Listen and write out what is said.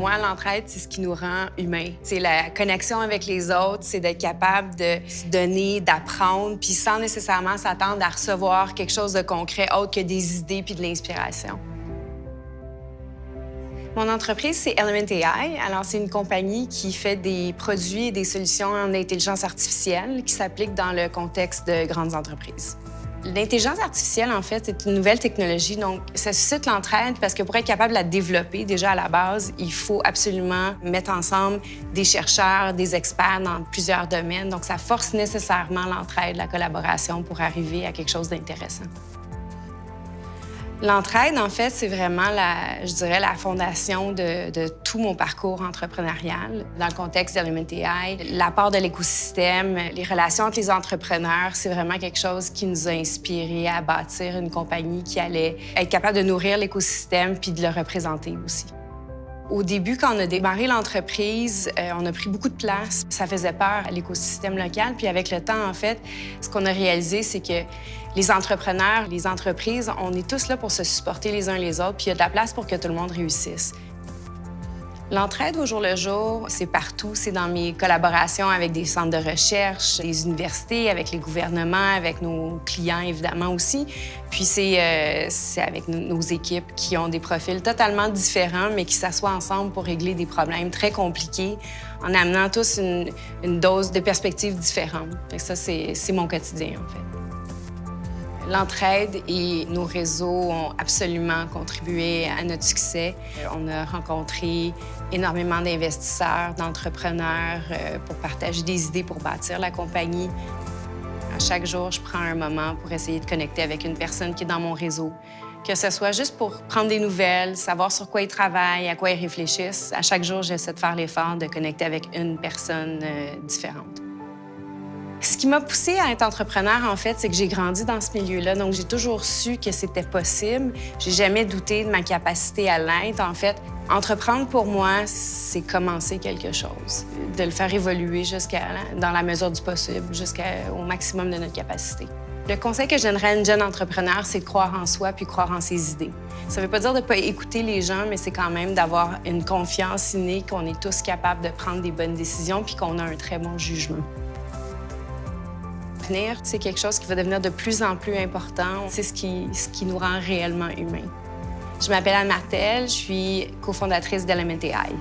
moi, l'entraide, c'est ce qui nous rend humains. C'est la connexion avec les autres, c'est d'être capable de se donner, d'apprendre, puis sans nécessairement s'attendre à recevoir quelque chose de concret autre que des idées puis de l'inspiration. Mon entreprise, c'est Element AI. Alors, c'est une compagnie qui fait des produits et des solutions en intelligence artificielle qui s'appliquent dans le contexte de grandes entreprises. L'intelligence artificielle, en fait, c'est une nouvelle technologie, donc ça suscite l'entraide parce que pour être capable de la développer, déjà à la base, il faut absolument mettre ensemble des chercheurs, des experts dans plusieurs domaines. Donc, ça force nécessairement l'entraide, la collaboration pour arriver à quelque chose d'intéressant. L'entraide, en fait, c'est vraiment, je dirais, la fondation de tout mon parcours entrepreneurial. Dans le contexte d'Element AI, l'apport de l'écosystème, les relations entre les entrepreneurs, c'est vraiment quelque chose qui nous a inspirés à bâtir une compagnie qui allait être capable de nourrir l'écosystème puis de le représenter aussi. Au début, quand on a démarré l'entreprise, on a pris beaucoup de place. Ça faisait peur à l'écosystème local. Puis avec le temps, en fait, ce qu'on a réalisé, c'est que les entrepreneurs, les entreprises, on est tous là pour se supporter les uns les autres, puis il y a de la place pour que tout le monde réussisse. L'entraide au jour le jour, c'est partout. C'est dans mes collaborations avec des centres de recherche, des universités, avec les gouvernements, avec nos clients, évidemment, aussi. Puis c'est avec nos équipes qui ont des profils totalement différents, mais qui s'assoient ensemble pour régler des problèmes très compliqués en amenant tous une dose de perspectives différentes. Fait que ça, c'est mon quotidien, en fait. L'entraide et nos réseaux ont absolument contribué à notre succès. On a rencontré énormément d'investisseurs, d'entrepreneurs pour partager des idées pour bâtir la compagnie. À chaque jour, je prends un moment pour essayer de connecter avec une personne qui est dans mon réseau. Que ce soit juste pour prendre des nouvelles, savoir sur quoi ils travaillent, à quoi ils réfléchissent. À chaque jour, j'essaie de faire l'effort de connecter avec une personne différente. Ce qui m'a poussée à être entrepreneur, en fait, c'est que j'ai grandi dans ce milieu-là. Donc, j'ai toujours su que c'était possible. J'ai jamais douté de ma capacité à l'être. En fait, entreprendre pour moi, c'est commencer quelque chose. De le faire évoluer dans la mesure du possible, jusqu'au maximum de notre capacité. Le conseil que je donnerais à une jeune entrepreneur, c'est de croire en soi puis croire en ses idées. Ça ne veut pas dire de ne pas écouter les gens, mais c'est quand même d'avoir une confiance innée qu'on est tous capables de prendre des bonnes décisions puis qu'on a un très bon jugement. C'est quelque chose qui va devenir de plus en plus important. C'est ce qui nous rend réellement humains. Je m'appelle Anne Martel, je suis cofondatrice d'Element AI.